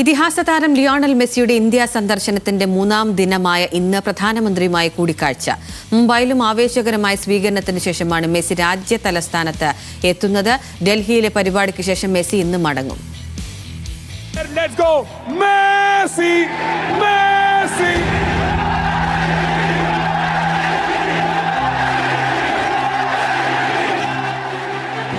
ഇതിഹാസ താരം ലിയോണൽ മെസ്സിയുടെ ഇന്ത്യ സന്ദർശനത്തിന്റെ മൂന്നാം ദിനമായ ഇന്ന് പ്രധാനമന്ത്രിയുമായി കൂടിക്കാഴ്ച. മുംബൈയിലും ആവേശകരമായ സ്വീകരണത്തിന് ശേഷമാണ് മെസ്സി രാജ്യ തലസ്ഥാനത്ത് എത്തുന്നത്. ഡൽഹിയിലെ പരിപാടിക്ക് ശേഷം മെസ്സി ഇന്ന് മടങ്ങും. Let's go, Messi! Messi!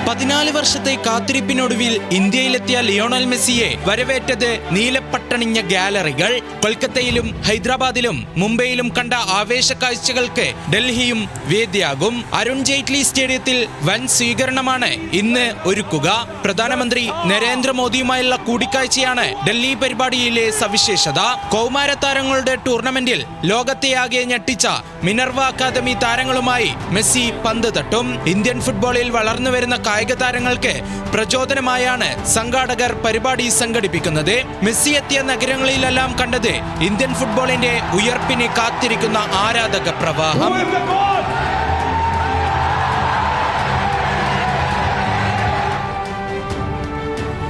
14 വർഷത്തെ കാത്തിരിപ്പിനൊടുവിൽ ഇന്ത്യയിലെത്തിയ ലിയോണൽ മെസ്സിയെ വരവേറ്റത് നീലപ്പട്ടണിഞ്ഞ ഗാലറികൾ. കൊൽക്കത്തയിലും ഹൈദരാബാദിലും മുംബൈയിലും കണ്ട ആവേശ കാഴ്ചകൾക്ക് ഡൽഹിയും വേദിയാകും. അരുൺ ജെയ്റ്റ്ലി സ്റ്റേഡിയത്തിൽ വൻ സ്വീകരണമാണ് ഇന്ന് ഒരുക്കുക. പ്രധാനമന്ത്രി നരേന്ദ്രമോദിയുമായുള്ള കൂടിക്കാഴ്ചയാണ് ഡൽഹി പരിപാടിയിലെ സവിശേഷത. കൗമാര താരങ്ങളുടെ ടൂർണമെന്റിൽ ലോകത്തെയാകെ ഞെട്ടിച്ച മിനർവ അക്കാദമി താരങ്ങളുമായി മെസ്സി പന്ത് തട്ടും. ഇന്ത്യൻ ഫുട്ബോളിൽ വളർന്നു വരുന്ന കായിക താരങ്ങൾക്ക് പ്രചോദനമായാണ് സംഘാടകർ പരിപാടി സംഘടിപ്പിക്കുന്നത്. മെസ്സി എത്തിയ നഗരങ്ങളിലെല്ലാം കണ്ടത് ഇന്ത്യൻ ഫുട്ബോളിന്റെ ഉയർപ്പിന് കാത്തിരിക്കുന്ന ആരാധക പ്രവാഹം.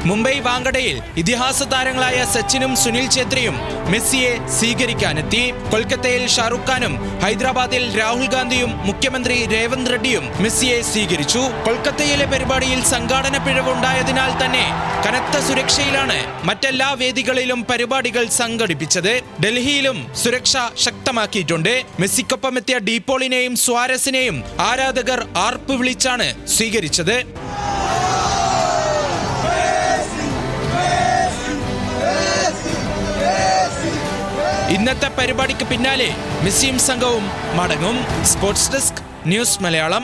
മുംബൈ വാങ്കഡയിൽ ഇതിഹാസ താരങ്ങളായ സച്ചിനും സുനിൽ ഛേത്രിയും മെസ്സിയെ സ്വീകരിക്കാനെത്തി. കൊൽക്കത്തയിൽ ഷാറുഖ് ഖാനും ഹൈദരാബാദിൽ രാഹുൽ ഗാന്ധിയും മുഖ്യമന്ത്രി രേവന്ത് റെഡ്ഡിയും മെസ്സിയെ സ്വീകരിച്ചു. കൊൽക്കത്തയിലെ പരിപാടിയിൽ സംഘാടന പിഴവുണ്ടായതിനാൽ തന്നെ കനത്ത സുരക്ഷയിലാണ് മറ്റെല്ലാ വേദികളിലും പരിപാടികൾ സംഘടിപ്പിച്ചത്. ഡൽഹിയിലും സുരക്ഷ ശക്തമാക്കിയിട്ടുണ്ട്. മെസ്സിക്കൊപ്പം എത്തിയ ഡീപോളിനെയും സ്വാരസിനെയും ആരാധകർ ആർപ്പ് വിളിച്ചാണ് സ്വീകരിച്ചത്. ഇന്നത്തെ പരിപാടിക്ക് പിന്നാലെ മെസ്സിയും സംഘവും മടങ്ങും. Sports desk, news Malayalam.